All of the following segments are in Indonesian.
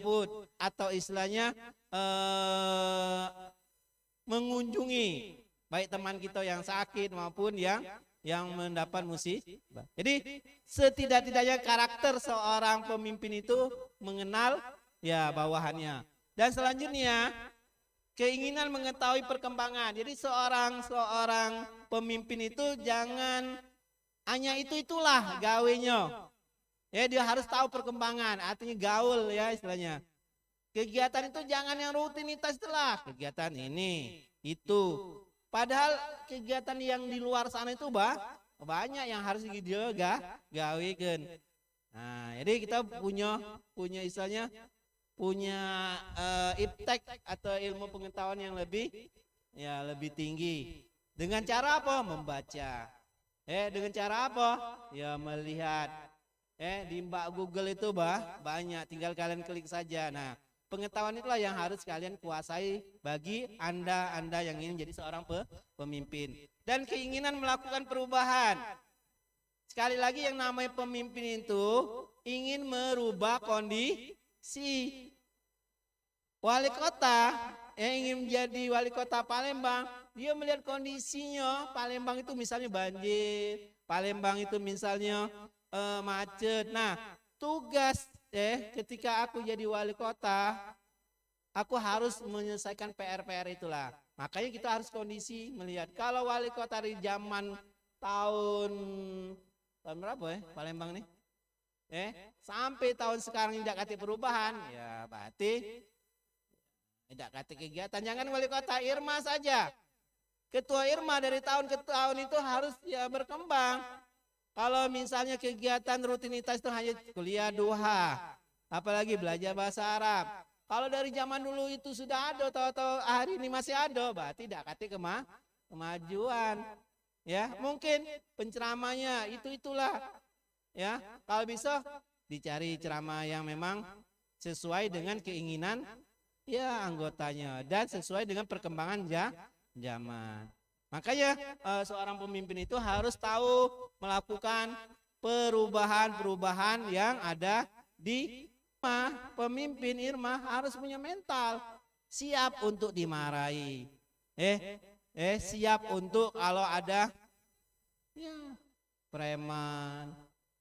menjemput atau istilahnya mengunjungi baik teman kita yang sakit maupun yang mendapat musibah. Jadi setidak-tidaknya karakter seorang pemimpin itu mengenal ya bawahannya. Dan selanjutnya keinginan mengetahui perkembangan. Jadi seorang pemimpin itu jangan hanya itulah gawenya. Ya, dia harus tahu perkembangan, artinya gaul ya istilahnya. Kegiatan itu jangan yang rutinitas itulah. Kegiatan ini, itu. Padahal kegiatan yang di luar sana itu banyak yang harus dia gawekan. Nah, jadi kita punya istilahnya punya iptek atau ilmu pengetahuan yang lebih tinggi. Dengan cara apa? Membaca. Dengan cara apa? Ya melihat. Di Mbak Google itu banyak, tinggal kalian klik saja. Nah, pengetahuan itulah yang harus kalian kuasai bagi Anda yang ingin jadi seorang pemimpin. Dan keinginan melakukan perubahan. Sekali lagi yang namanya pemimpin itu ingin merubah kondisi. Wali kota yang ingin menjadi wali kota Palembang, dia melihat kondisinya Palembang itu misalnya banjir, Palembang itu misalnya macet. Nah, tugas ketika aku jadi wali kota, aku harus menyelesaikan PR-PR itulah. Makanya kita harus kondisi melihat. Kalau wali kota di zaman tahun berapa ya Palembang nih? Sampai tahun sekarang tidak kata perubahan, ya berarti tidak kata kegiatan. Jangan wali kota Irma saja. Ketua Irma dari tahun ke tahun itu harus ya berkembang. Kalau misalnya kegiatan rutinitas itu hanya kuliah duha, apalagi belajar bahasa Arab. Kalau dari zaman dulu itu sudah ada, tahu-tahu hari ini masih ada, berarti tidak kata kemajuan. Ya, mungkin penceramanya itulah. Ya, kalau bisa dicari ceramah yang memang sesuai dengan keinginan ya anggotanya dan sesuai dengan perkembangan zaman. Makanya seorang pemimpin itu harus tahu melakukan perubahan-perubahan yang ada di Irma. Pemimpin Irma harus punya mental siap untuk dimarahi. Siap untuk kalau ada ya preman,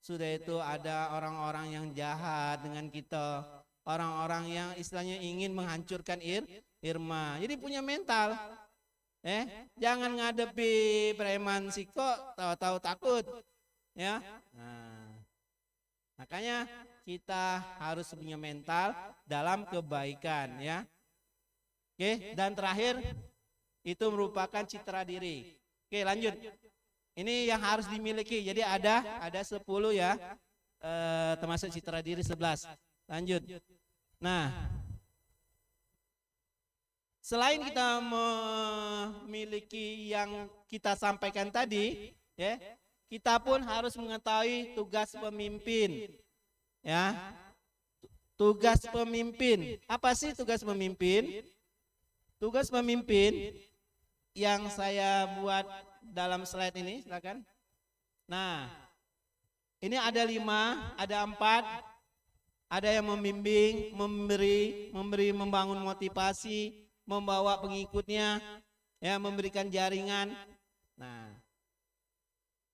sudah itu ada orang-orang yang jahat dengan kita, orang-orang yang istilahnya ingin menghancurkan Irma. Jadi punya mental. Jangan ngadepi preman siko tahu-tahu takut. Ya. Nah, makanya kita harus punya mental dalam kebaikan ya. Oke, dan terakhir itu merupakan citra diri. Oke, lanjut. Ini yang harus dimiliki. Jadi ada 10 ya. Termasuk citra diri 11. Lanjut. Nah, selain kita memiliki yang kita sampaikan tadi, ya, kita pun harus mengetahui tugas pemimpin. Ya. Tugas pemimpin. Apa sih tugas pemimpin? Tugas pemimpin yang saya buat dalam slide ini, silakan. Nah, ini ada 5, ada 4. Ada yang membimbing, memberi, membangun motivasi, membawa pengikutnya, ya, memberikan jaringan. Nah,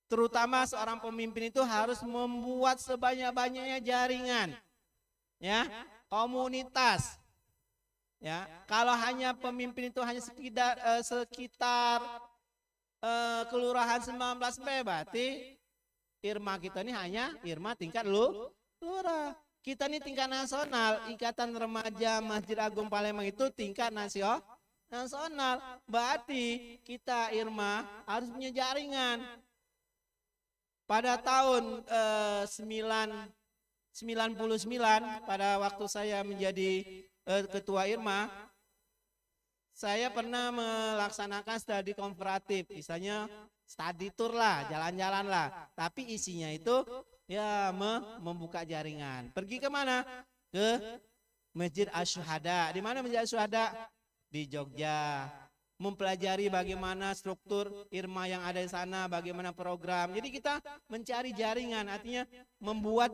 terutama seorang pemimpin itu harus membuat sebanyak-banyaknya jaringan, ya, komunitas. Ya, kalau hanya pemimpin itu hanya sekitar kelurahan 19 B, berarti Irma kita ini hanya Irma tingkat lurah. Kita ini tingkat nasional, Ikatan Remaja Masjid Agung Palembang itu tingkat nasional. Berarti kita Irma harus punya jaringan. Pada tahun 99 pada waktu saya menjadi ketua Irma, saya pernah melaksanakan studi komparatif, misalnya study tour lah, jalan-jalan lah. Tapi isinya itu ya membuka jaringan. Pergi ke mana? Ke Masjid Asy-Syuhada. Di mana Masjid Asy-Syuhada? Di Jogja. mempelajari bagaimana struktur IRMA yang ada di sana, bagaimana program. Jadi kita mencari jaringan, artinya membuat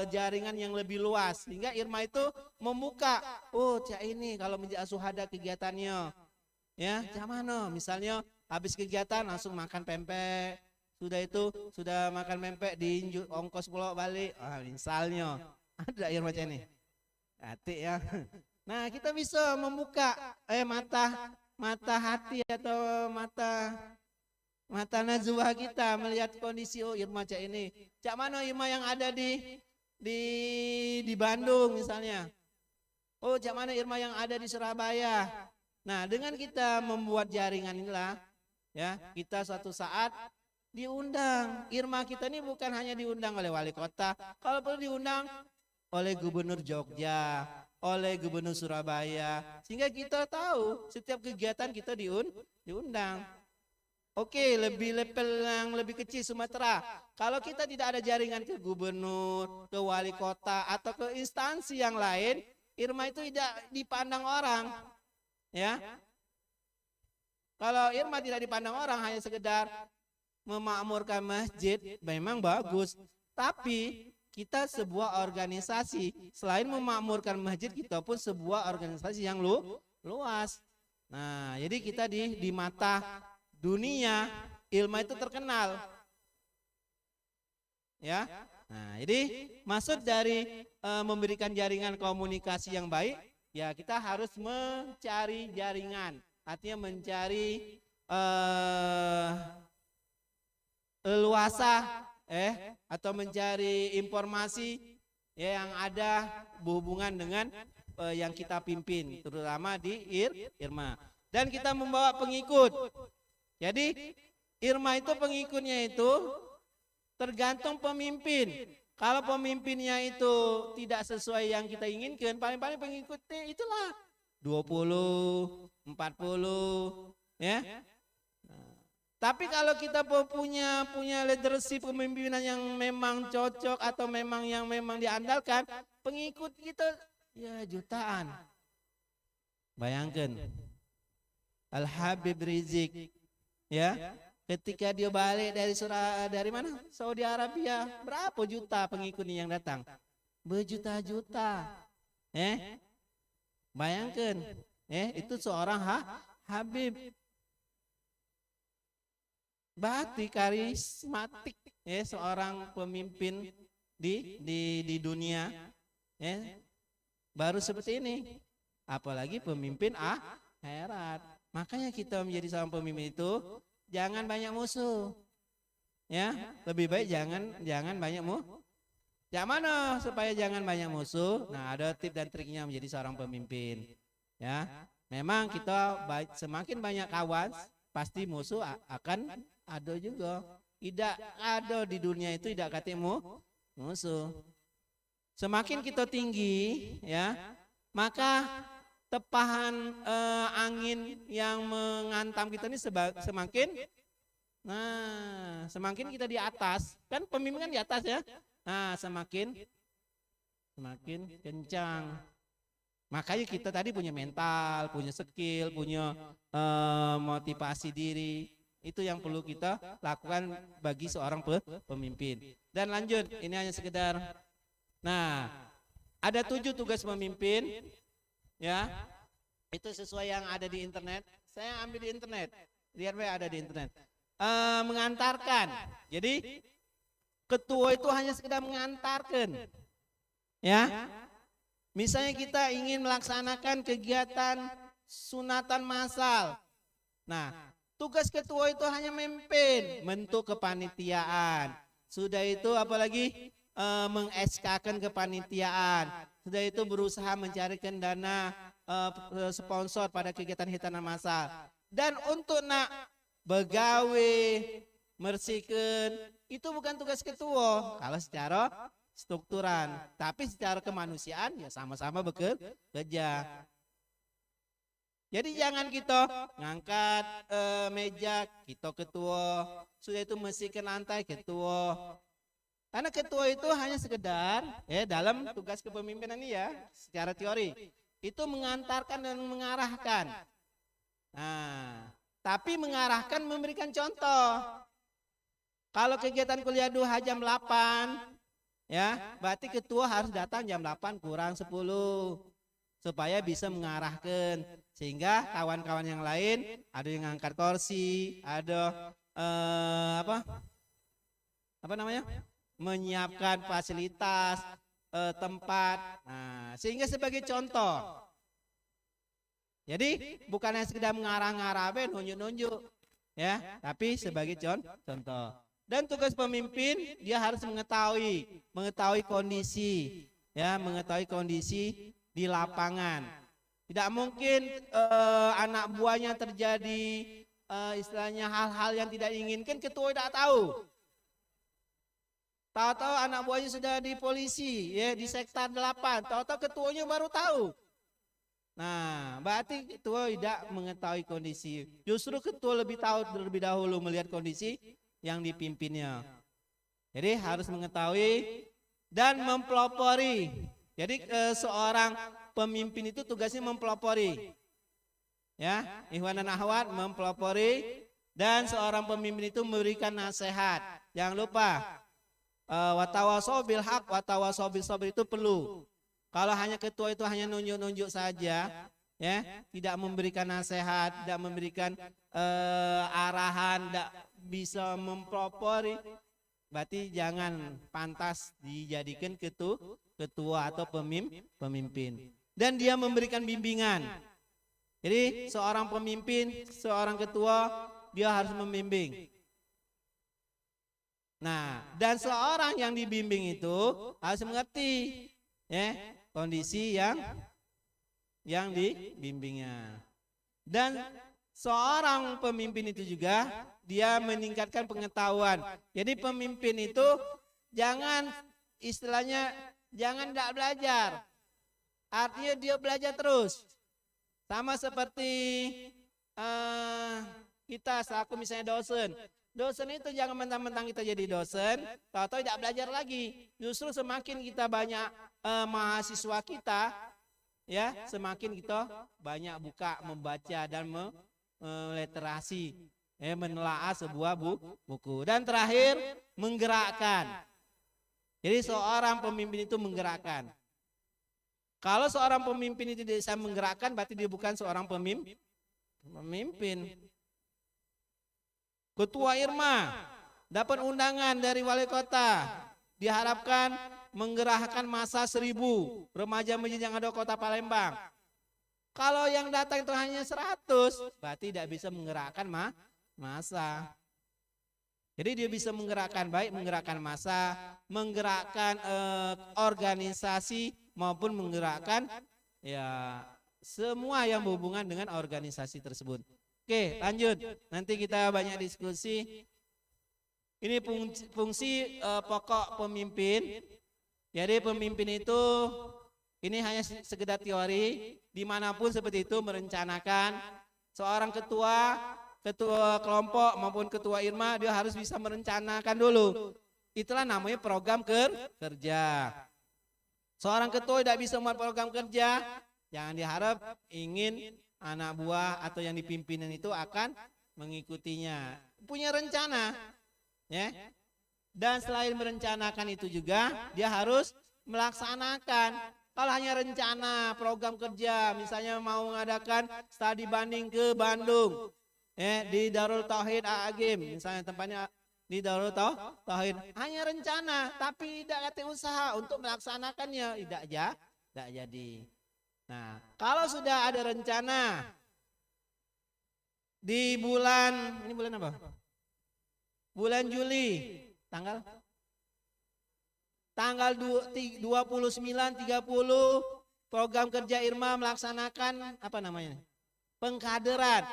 jaringan yang lebih luas sehingga IRMA itu membuka, oh cak ini kalau menjadi asuhada kegiatannya, ya cak mana, misalnya habis kegiatan langsung makan pempek, sudah makan pempek di ongkos pulau balik, misalnya ada IRMA cak ini, hati ya. Nah kita bisa membuka mata hati atau mata najwa kita melihat kondisi, oh IRMA cak ini, cak mana IRMA yang ada di Bandung misalnya, oh cak mana IRMA yang ada di Surabaya. Nah dengan kita membuat jaringan inilah ya kita suatu saat diundang. IRMA kita ini bukan hanya diundang oleh wali kota, kalau perlu diundang oleh gubernur Jogja, oleh gubernur Surabaya, sehingga kita tahu setiap kegiatan kita diundang. Oke, lebih level yang lebih kecil Sumatera, kalau kita tidak ada jaringan ke gubernur, ke wali kota atau ke instansi yang lain, IRMA itu tidak dipandang orang, ya. Kalau IRMA tidak dipandang orang, hanya sekedar memakmurkan masjid, memang bagus, tapi kita sebuah organisasi, selain memakmurkan masjid, kita pun sebuah organisasi yang luas. Nah, jadi kita di mata dunia IRMA itu terkenal. Ya. Nah, jadi maksud dari memberikan jaringan komunikasi yang baik, ya kita harus mencari jaringan, artinya mencari leluasa atau mencari informasi yang ada berhubungan dengan yang kita pimpin, terutama di IRMA. Dan kita membawa pengikut. Jadi IRMA itu pengikutnya itu tergantung pemimpin. Kalau pemimpinnya itu tidak sesuai yang kita inginkan, paling-paling pengikutnya itulah 20, 40, ya. Tapi kalau kita punya leadership kepemimpinan yang memang cocok atau memang diandalkan, pengikut kita ya jutaan. Bayangkan Al Habib Rizik, ya, ketika dia balik dari mana? Saudi Arabia, berapa juta pengikutnya yang datang? Berjuta-juta. Bayangkan, itu seorang Habib. Berarti karismatik, ya, seorang pemimpin di dunia, ya, baru seperti ini, apalagi pemimpin akhirat. Makanya kita menjadi seorang pemimpin itu jangan banyak musuh, ya, lebih baik jangan banyak musuh. Yang mana supaya jangan banyak musuh? Nah, ada tips dan triknya menjadi seorang pemimpin, ya. Memang kita semakin banyak kawan, pasti musuh akan ada juga. Tidak ada di dunia itu tidak katemu musuh. Semakin kita tinggi, ya, maka tepahan angin yang mengantam kita ini semakin kita di atas, kan pemimpin kan di atas, ya. Nah, semakin kencang. Makanya kita tadi punya mental, punya skill, punya motivasi diri. Itu yang perlu kita lakukan bagi seorang pemimpin. Dan lanjut, ini hanya sekedar. Nah, ada 7 tugas pemimpin, ya. Itu sesuai yang ada di internet. Saya ambil di internet. Lihat ada di internet. Mengantarkan. Jadi ketua itu hanya sekedar mengantarkan, ya. Misalnya kita ingin melaksanakan kegiatan sunatan massal. Nah, tugas ketua itu hanya memimpin, bentuk kepanitiaan. Sudah itu apalagi meng-SK-kan kepanitiaan. Sudah itu berusaha mencarikan dana sponsor pada kegiatan hitanan massal. Dan untuk begawe, bersihkan, itu bukan tugas ketua kalau secara strukturan, tapi secara kemanusiaan ya sama-sama bekerja. Jadi jangan kita ngangkat meja, kita ketua, sudah itu bersihkan lantai ketua. Karena ketua itu hanya sekedar, ya, dalam tugas kepemimpinan ini, ya, secara teori itu mengantarkan dan mengarahkan. Nah, tapi mengarahkan, memberikan contoh. Kalau kegiatan kuliah duha jam 8, ya, berarti ketua harus datang jam 8 kurang 10 supaya bisa mengarahkan, sehingga kawan-kawan yang lain ada yang angkat kursi, ada apa namanya, menyiapkan fasilitas, tempat. Nah, sehingga sebagai contoh. Jadi bukan hanya sekedar mengarah-ngarah, nunjuk-nunjuk, ya, tapi sebagai contoh. Dan tugas pemimpin, dia harus mengetahui kondisi, ya, mengetahui kondisi di lapangan. Tidak mungkin anak buahnya terjadi istilahnya hal-hal yang tidak diinginkan, ketua tidak tahu. Tahu-tahu anak buahnya sudah di polisi, ya, di sektor 8, tahu-tahu ketuanya baru tahu. Nah, berarti ketua tidak mengetahui kondisi. Justru ketua lebih tahu terlebih dahulu melihat kondisi yang dipimpinnya. Jadi harus mengetahui dan mempelopori. Jadi seorang pemimpin itu tugasnya mempelopori. Ya, ikhwan dan akhwat, mempelopori, dan seorang pemimpin itu memberikan nasihat. Jangan lupa watawasau bil haq, watawasau bis sabr itu perlu. Kalau hanya ketua itu hanya nunjuk-nunjuk saja, ya, tidak memberikan nasihat, tidak memberikan arahan, tidak bisa mempelopori, berarti jangan pantas dijadikan ketua atau pemimpin. Dan dia memberikan bimbingan. Jadi seorang pemimpin, seorang ketua, dia harus membimbing. Nah, dan seorang yang dibimbing itu harus mengerti, ya, kondisi yang dibimbingnya. Dan seorang pemimpin itu juga dia meningkatkan pengetahuan. Jadi pemimpin itu jangan istilahnya jangan tidak belajar. Artinya dia belajar terus. Sama seperti kita selaku misalnya dosen. Dosen itu jangan mentang-mentang kita jadi dosen, tahu-tahu tidak belajar lagi. Justru semakin kita banyak mahasiswa kita, ya, semakin kita banyak buka, membaca dan meliterasi, menelaah sebuah buku. Dan terakhir, menggerakkan. Jadi seorang pemimpin itu menggerakkan. Kalau seorang pemimpin itu tidak bisa menggerakkan, berarti dia bukan seorang pemimpin. Ketua Irma dapat undangan dari wali kota, diharapkan menggerakkan massa 1000 remaja masjid yang ada kota Palembang. Kalau yang datang itu hanya 100, berarti tidak bisa menggerakkan massa. Jadi dia bisa menggerakkan, baik menggerakkan massa, menggerakkan organisasi, maupun menggerakkan, ya, semua yang berhubungan dengan organisasi tersebut. Oke, lanjut. Nanti kita banyak diskusi. Ini fungsi pokok pemimpin. Jadi pemimpin itu ini hanya sekedar teori. Dimanapun seperti itu merencanakan. Seorang ketua kelompok maupun ketua Irma, dia harus bisa merencanakan dulu. Itulah namanya program kerja. Seorang ketua tidak bisa membuat program kerja, jangan diharap ingin anak buah atau yang dipimpinnya itu akan mengikutinya. Punya rencana, ya. Dan selain merencanakan itu juga dia harus melaksanakan. Kalau hanya rencana program kerja, misalnya mau mengadakan studi banding ke Bandung, di Darul Tauhid Agim, misalnya tempatnya di Darul Tauhid, hanya rencana tapi tidak ada usaha untuk melaksanakannya, tidak jadi. Nah, kalau sudah ada rencana di bulan, ini bulan apa? Bulan Juli, tanggal 29, 30 program kerja Irma melaksanakan apa namanya? Pengkaderan.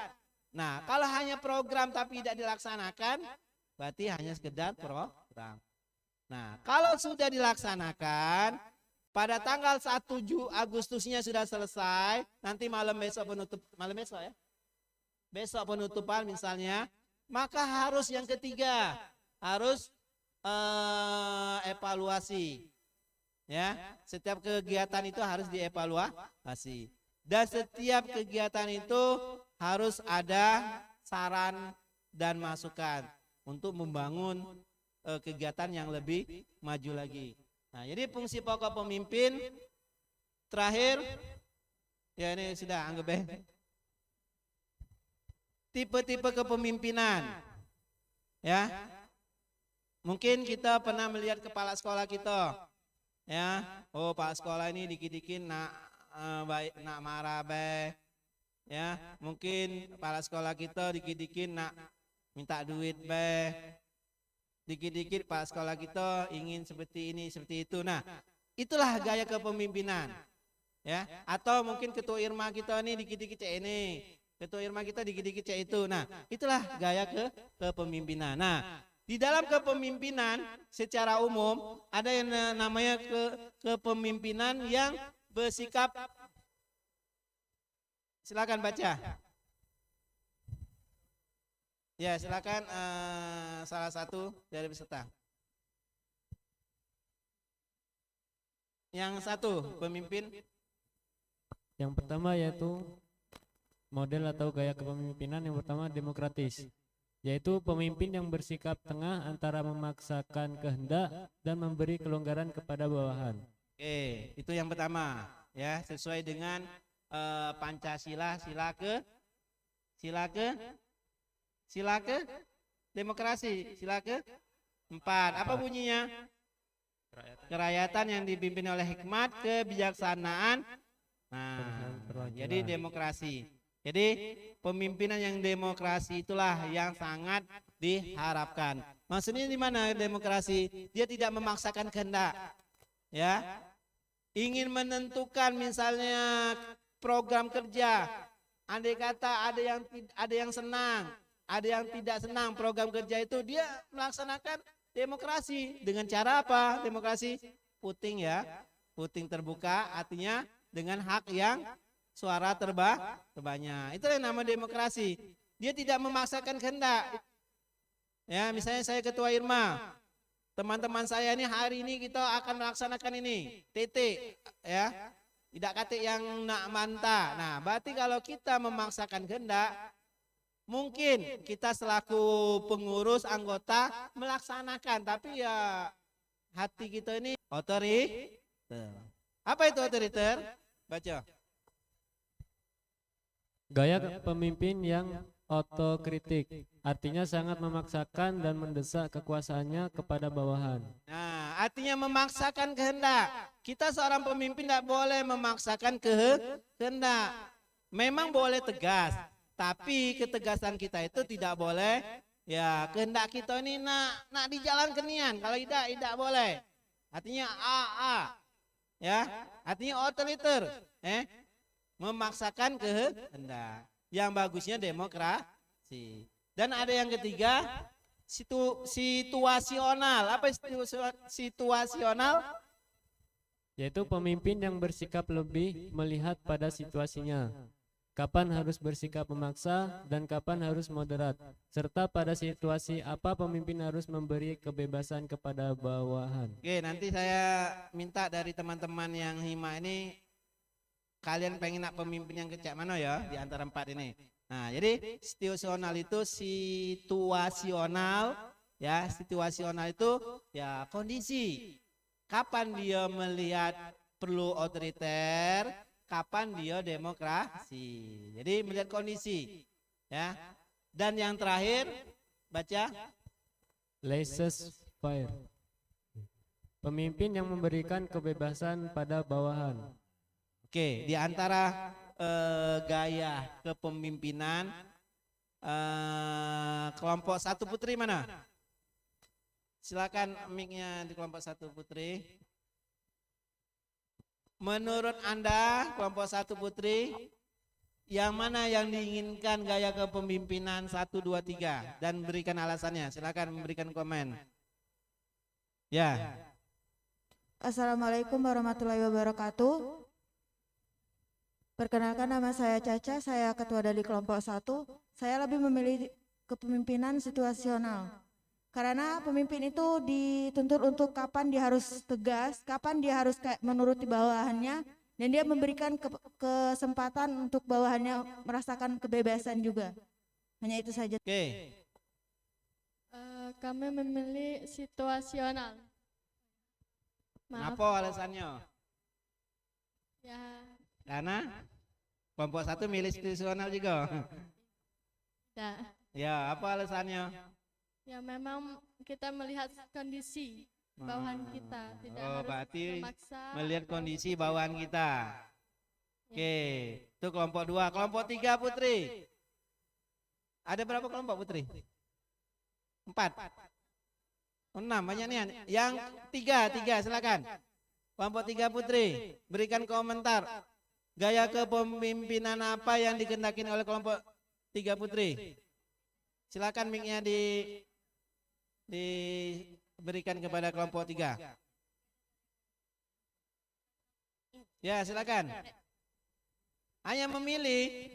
Nah, kalau hanya program tapi tidak dilaksanakan, berarti hanya sekedar program. Nah, kalau sudah dilaksanakan, pada tanggal 1 Agustusnya sudah selesai, nanti malam besok ya. Besok penutupan misalnya, maka harus yang ketiga, harus evaluasi. Ya, setiap kegiatan itu harus dievaluasi. Dan setiap kegiatan itu harus ada saran dan masukan untuk membangun kegiatan yang lebih maju lagi. Nah, jadi fungsi pokok pemimpin terakhir, ya ini sudah anggap ya. Tipe-tipe kepemimpinan, ya. Mungkin kita pernah melihat kepala sekolah kita, ya. Oh, kepala sekolah ini dikit-dikit nak baik, nak marah be, ya. Mungkin kepala sekolah kita dikit-dikit nak minta duit be, dikit-dikit kepala sekolah kita ingin seperti ini seperti itu. Nah, itulah gaya kepemimpinan, ya. Atau mungkin ketua Irma kita ini dikit-dikit cek ini, ketua Irma kita dikit-dikit cek itu. Nah, itulah gaya kepemimpinan. Nah, di dalam kepemimpinan secara umum ada yang namanya kepemimpinan yang bersikap, silakan baca. Ya, silakan salah satu dari peserta. Yang satu, pemimpin. Yang pertama yaitu model atau gaya kepemimpinan yang pertama demokratis, yaitu pemimpin yang bersikap tengah antara memaksakan kehendak dan memberi kelonggaran kepada bawahan. Oke, itu yang pertama, ya, sesuai dengan Pancasila, sila ke demokrasi, sila ke 4. Apa bunyinya? Kerakyatan yang dipimpin oleh hikmat, kebijaksanaan. Nah, jadi demokrasi. Jadi pemimpinan yang demokrasi itulah yang sangat diharapkan. Maksudnya di mana demokrasi? Dia tidak memaksakan kehendak, ya. Ingin menentukan misalnya program kerja. Andai kata ada yang senang, ada yang tidak senang program kerja itu, dia melaksanakan demokrasi dengan cara apa? Demokrasi voting, ya. Voting terbuka artinya dengan hak yang suara terbanyak. Itu yang nama demokrasi. Dia tidak memaksakan kehendak. Ya, misalnya saya ketua Irma, teman-teman saya ini hari ini kita akan melaksanakan ini, TT, ya. Tidak kate yang nak manta. Nah, berarti kalau kita memaksakan kehendak, mungkin kita selaku pengurus anggota melaksanakan, tapi ya hati kita ini otoriter. Apa itu otoriter? Baca. Gaya pemimpin yang otokritik, artinya sangat memaksakan dan mendesak kekuasaannya kepada bawahan. Nah, artinya memaksakan kehendak. Kita seorang pemimpin tidak boleh memaksakan kehendak. Memang boleh tegas, tapi ketegasan kita itu tidak boleh, ya, kehendak kita ini nak di jalan kenian. Kalau tidak boleh. Artinya ya, artinya otoriter, memaksakan kehendak. Yang bagusnya demokrasi. Dan ada yang ketiga, situasional. Apa situasional? Yaitu pemimpin yang bersikap lebih melihat pada situasinya. Kapan harus bersikap memaksa dan kapan harus moderat. Serta pada situasi apa pemimpin harus memberi kebebasan kepada bawahan. Oke, nanti saya minta dari teman-teman yang hima ini, kalian pengen nak pemimpin yang kecak mana ya di antara 4 ini. Nah, jadi situasional itu situasional, ya, situasional itu ya kondisi. Kapan dia melihat perlu otoriter, kapan dia demokrasi. Jadi melihat kondisi, ya. Dan yang terakhir, baca. Laissez-faire, pemimpin yang memberikan kebebasan pada bawahan. Oke, di antara gaya kepemimpinan kelompok 1 Putri mana? Silakan mic-nya di kelompok 1 Putri. Menurut Anda kelompok 1 Putri, yang mana yang diinginkan gaya kepemimpinan 1, 2, 3 dan berikan alasannya. Silakan memberikan komen. Ya. Assalamualaikum warahmatullahi wabarakatuh. Perkenalkan, nama saya Caca, saya ketua dari kelompok 1. Saya lebih memilih kepemimpinan situasional. Karena pemimpin itu dituntut untuk kapan dia harus tegas, kapan dia harus menuruti bawahannya, dan dia memberikan kesempatan untuk bawahannya merasakan kebebasan juga. Hanya itu saja. Oke. Kami memilih situasional. Maaf. Kenapa alasannya? Ya, Karena kelompok satu milih situasional juga. ya, Ya, apa alasannya? ya memang kita melihat kondisi bawahan kita, tidak Oh, harus berarti memaksa. melihat kondisi bawahan kita. Oke, itu kelompok 2. Kelompok 3 Putri. Ada berapa kelompok Putri? 4. 6 banyak nih. Yang 3 silakan. Kelompok 3 Putri, berikan komentar. Gaya kepemimpinan apa yang dikehendaki oleh kelompok 3 Putri? Silakan mic-nya diberikan kepada kelompok 3. Ya, silakan. Hanya memilih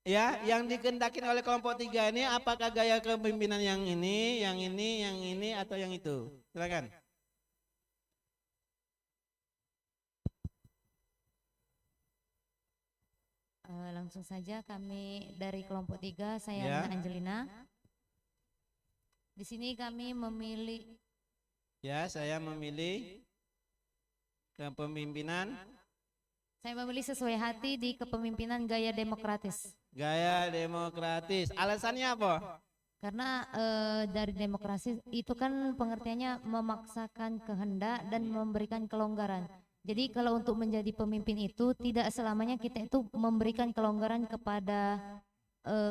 ya yang dikehendaki oleh kelompok 3 ini, apakah gaya kepemimpinan yang ini atau yang itu. Silakan. Langsung saja kami dari kelompok 3, saya Ya. Nina Angelina. Di sini kami memilih Ya, saya memilih kepemimpinan sesuai hati di kepemimpinan gaya demokratis. gaya demokratis. Alasannya apa? Karena dari demokrasi itu kan pengertiannya memaksakan kehendak dan memberikan kelonggaran. Jadi kalau untuk menjadi pemimpin itu tidak selamanya kita itu memberikan kelonggaran kepada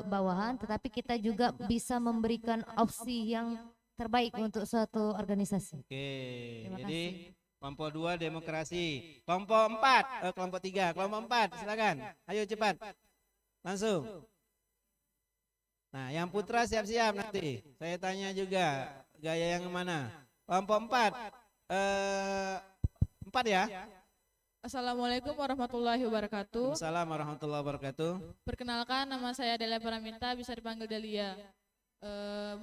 bawahan, tetapi kita juga bisa memberikan opsi yang terbaik untuk suatu organisasi. Oke, Terima jadi kasih. kelompok 2 demokrasi. Kelompok 4, kelompok 3, kelompok 4 silakan. Ayo cepat. Langsung. Nah, yang putra siap-siap nanti. Saya tanya juga gaya yang mana. Kelompok 4. 4 ya. Assalamualaikum warahmatullahi wabarakatuh. Assalamualaikum warahmatullahi wabarakatuh. Perkenalkan, nama saya Delia Paraminta, bisa dipanggil Delia.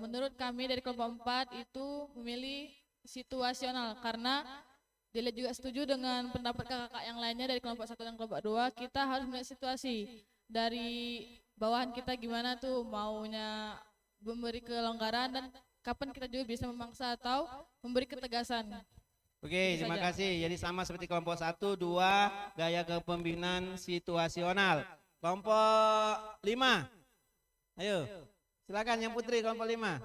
Menurut kami dari kelompok 4 itu memilih situasional karena Delia juga setuju dengan pendapat kakak-kakak yang lainnya dari kelompok 1 dan kelompok 2. Kita harus melihat situasi dari bawahan kita gimana tuh maunya memberi kelonggaran dan kapan kita juga bisa memaksa atau memberi ketegasan. Oke, Itu terima saja. kasih. Jadi sama seperti kelompok 1, 2, gaya kepemimpinan situasional. Kelompok 5. Ayo. Silakan yang putri kelompok 5.